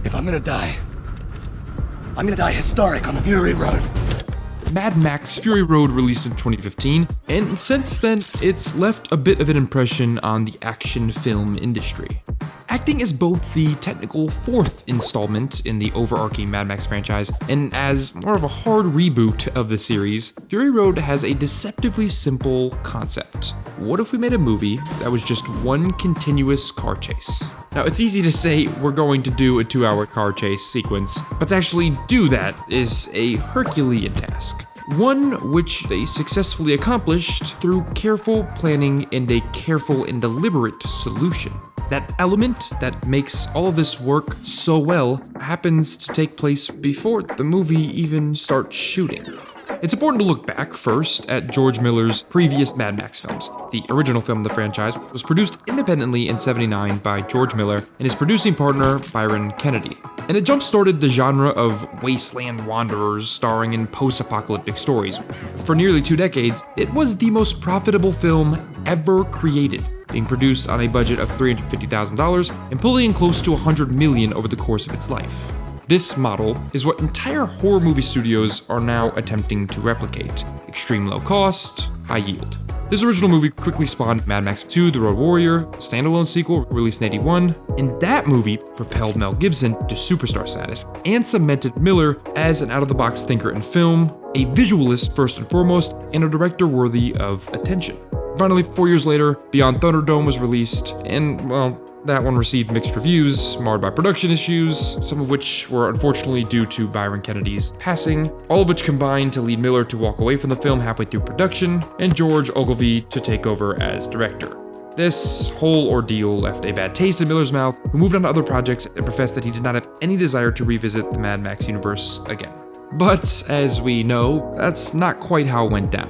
If I'm gonna die, I'm gonna die historic on the Fury Road. Mad Max Fury Road released in 2015, and since then, it's left a bit of an impression on the action film industry. Acting as both the technical fourth installment in the overarching Mad Max franchise, and as more of a hard reboot of the series, Fury Road has a deceptively simple concept. What if we made a movie that was just one continuous car chase? Now, it's easy to say we're going to do a 2-hour car chase sequence, but to actually do that is a Herculean task. One which they successfully accomplished through careful planning and a careful and deliberate solution. That element that makes all of this work so well happens to take place before the movie even starts shooting. It's important to look back first at George Miller's previous Mad Max films. The original film of the franchise was produced independently in '79 by George Miller and his producing partner, Byron Kennedy. And it jump-started the genre of wasteland wanderers starring in post-apocalyptic stories. For nearly 2 decades, it was the most profitable film ever created, being produced on a budget of $350,000 and pulling in close to $100 million over the course of its life. This model is what entire horror movie studios are now attempting to replicate. Extreme low cost, high yield. This original movie quickly spawned Mad Max 2: The Road Warrior, a standalone sequel released in '81, and that movie propelled Mel Gibson to superstar status and cemented Miller as an out-of-the-box thinker in film, a visualist first and foremost, and a director worthy of attention. Finally, 4 years later, Beyond Thunderdome was released, and, well, that one received mixed reviews, marred by production issues, some of which were unfortunately due to Byron Kennedy's passing, all of which combined to lead Miller to walk away from the film halfway through production, and George Ogilvy to take over as director. This whole ordeal left a bad taste in Miller's mouth, who moved on to other projects and professed that he did not have any desire to revisit the Mad Max universe again. But, as we know, that's not quite how it went down.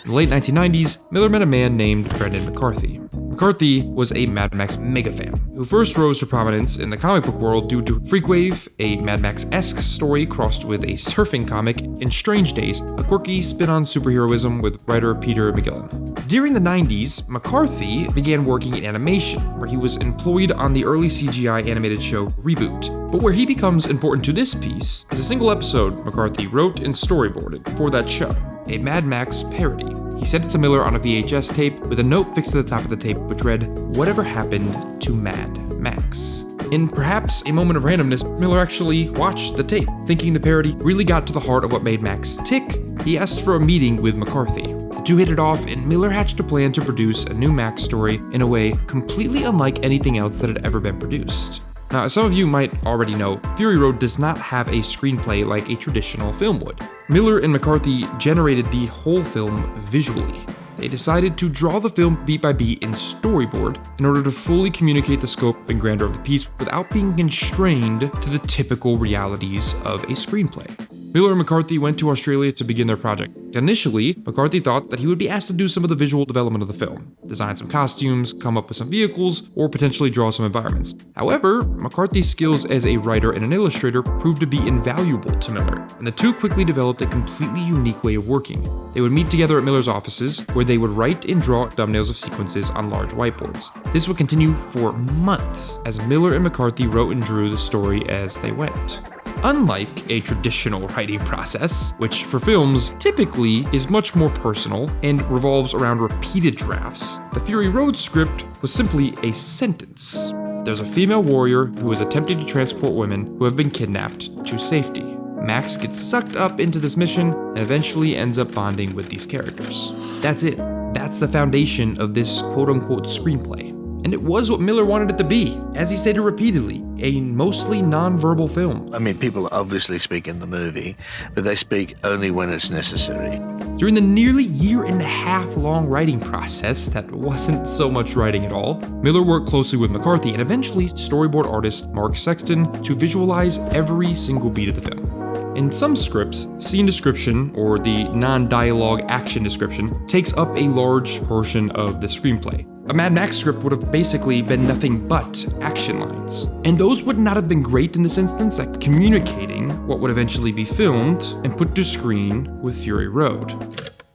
In the late 1990s, Miller met a man named Brendan McCarthy. McCarthy was a Mad Max mega fan, who first rose to prominence in the comic book world due to Freakwave, a Mad Max-esque story crossed with a surfing comic, and Strange Days, a quirky spin on superheroism with writer Peter McGillen. During the 90s, McCarthy began working in animation, where he was employed on the early CGI animated show Reboot. But where he becomes important to this piece is a single episode McCarthy wrote and storyboarded for that show, a Mad Max parody. He sent it to Miller on a VHS tape with a note fixed to the top of the tape which read, "Whatever happened to Mad Max?" In perhaps a moment of randomness, Miller actually watched the tape. Thinking the parody really got to the heart of what made Max tick, he asked for a meeting with McCarthy. The two hit it off, and Miller hatched a plan to produce a new Max story in a way completely unlike anything else that had ever been produced. Now, as some of you might already know, Fury Road does not have a screenplay like a traditional film would. Miller and McCarthy generated the whole film visually. They decided to draw the film beat by beat in storyboard in order to fully communicate the scope and grandeur of the piece without being constrained to the typical realities of a screenplay. Miller and McCarthy went to Australia to begin their project. Initially, McCarthy thought that he would be asked to do some of the visual development of the film, design some costumes, come up with some vehicles, or potentially draw some environments. However, McCarthy's skills as a writer and an illustrator proved to be invaluable to Miller, and the two quickly developed a completely unique way of working. They would meet together at Miller's offices, where they would write and draw thumbnails of sequences on large whiteboards. This would continue for months as Miller and McCarthy wrote and drew the story as they went. Unlike a traditional writing process, which for films typically is much more personal and revolves around repeated drafts, the Fury Road script was simply a sentence. There's a female warrior who is attempting to transport women who have been kidnapped to safety. Max gets sucked up into this mission and eventually ends up bonding with these characters. That's it. That's the foundation of this quote-unquote screenplay. And it was what Miller wanted it to be, as he stated repeatedly, a mostly non-verbal film. I mean, people obviously speak in the movie, but they speak only when it's necessary. During the nearly year-and-a-half long writing process that wasn't so much writing at all, Miller worked closely with McCarthy and eventually storyboard artist Mark Sexton to visualize every single beat of the film. In some scripts, scene description, or the non-dialogue action description, takes up a large portion of the screenplay. A Mad Max script would have basically been nothing but action lines. And those would not have been great in this instance at communicating what would eventually be filmed and put to screen with Fury Road.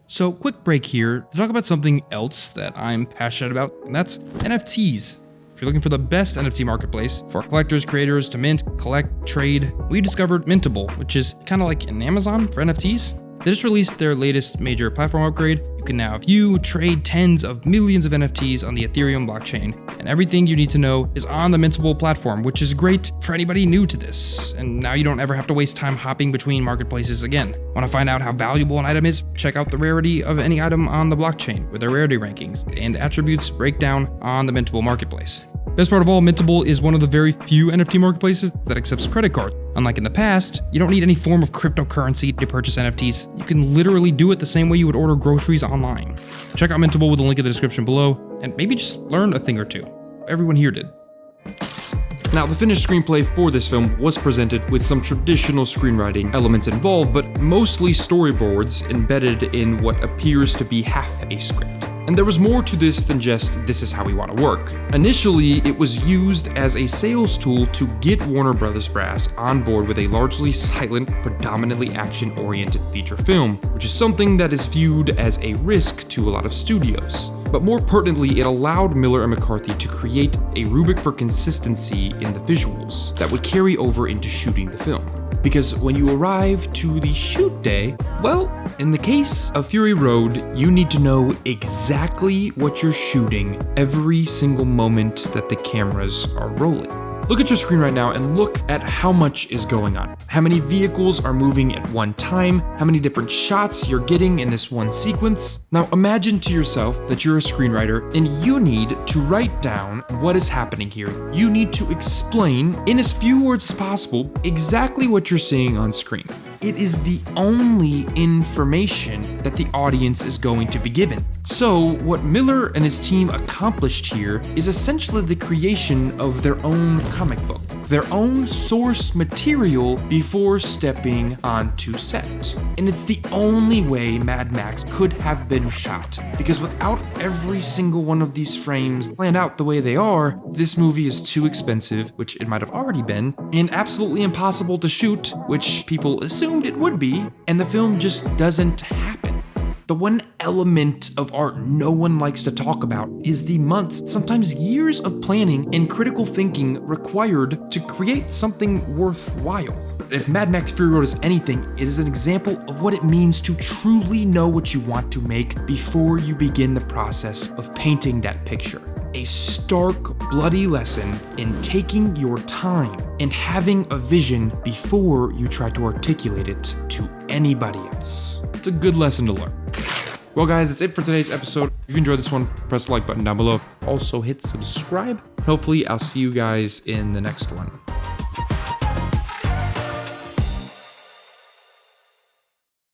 So, quick break here to talk about something else that I'm passionate about, and that's NFTs. If you're looking for the best NFT marketplace for collectors, creators to mint, collect, trade, we discovered Mintable, which is kind of like an Amazon for NFTs. They just released their latest major platform upgrade. You can now view, trade tens of millions of NFTs on the Ethereum blockchain, and everything you need to know is on the Mintable platform, which is great for anybody new to this. And now you don't ever have to waste time hopping between marketplaces again. Want to find out how valuable an item is? Check out the rarity of any item on the blockchain with their rarity rankings and attributes breakdown on the Mintable marketplace. Best part of all, Mintable is one of the very few NFT marketplaces that accepts credit cards. Unlike in the past, you don't need any form of cryptocurrency to purchase NFTs. You can literally do it the same way you would order groceries online. Check out Mintable with the link in the description below, and maybe just learn a thing or two. Everyone here did. Now, the finished screenplay for this film was presented with some traditional screenwriting elements involved, but mostly storyboards embedded in what appears to be half a script. And there was more to this than just, this is how we want to work. Initially, it was used as a sales tool to get Warner Bros. Brass on board with a largely silent, predominantly action-oriented feature film, which is something that is viewed as a risk to a lot of studios. But more pertinently, it allowed Miller and McCarthy to create a rubric for consistency in the visuals that would carry over into shooting the film. Because when you arrive to the shoot day, well, in the case of Fury Road, you need to know exactly what you're shooting every single moment that the cameras are rolling. Look at your screen right now and look at how much is going on. How many vehicles are moving at one time, how many different shots you're getting in this one sequence. Now imagine to yourself that you're a screenwriter and you need to write down what is happening here. You need to explain in as few words as possible exactly what you're seeing on screen. It is the only information that the audience is going to be given. So what Miller and his team accomplished here is essentially the creation of their own comic book, their own source material before stepping onto set. And it's the only way Mad Max could have been shot, because without every single one of these frames planned out the way they are, this movie is too expensive, which it might have already been, and absolutely impossible to shoot, which people assumed it would be, and the film just doesn't happen. The one element of art no one likes to talk about is the months, sometimes years of planning and critical thinking required to create something worthwhile. If Mad Max Fury Road is anything, it is an example of what it means to truly know what you want to make before you begin the process of painting that picture. A stark, bloody lesson in taking your time and having a vision before you try to articulate it to anybody else. It's a good lesson to learn. Well guys, that's it for today's episode. If you enjoyed this one, press the like button down below. Also hit subscribe. Hopefully I'll see you guys in the next one.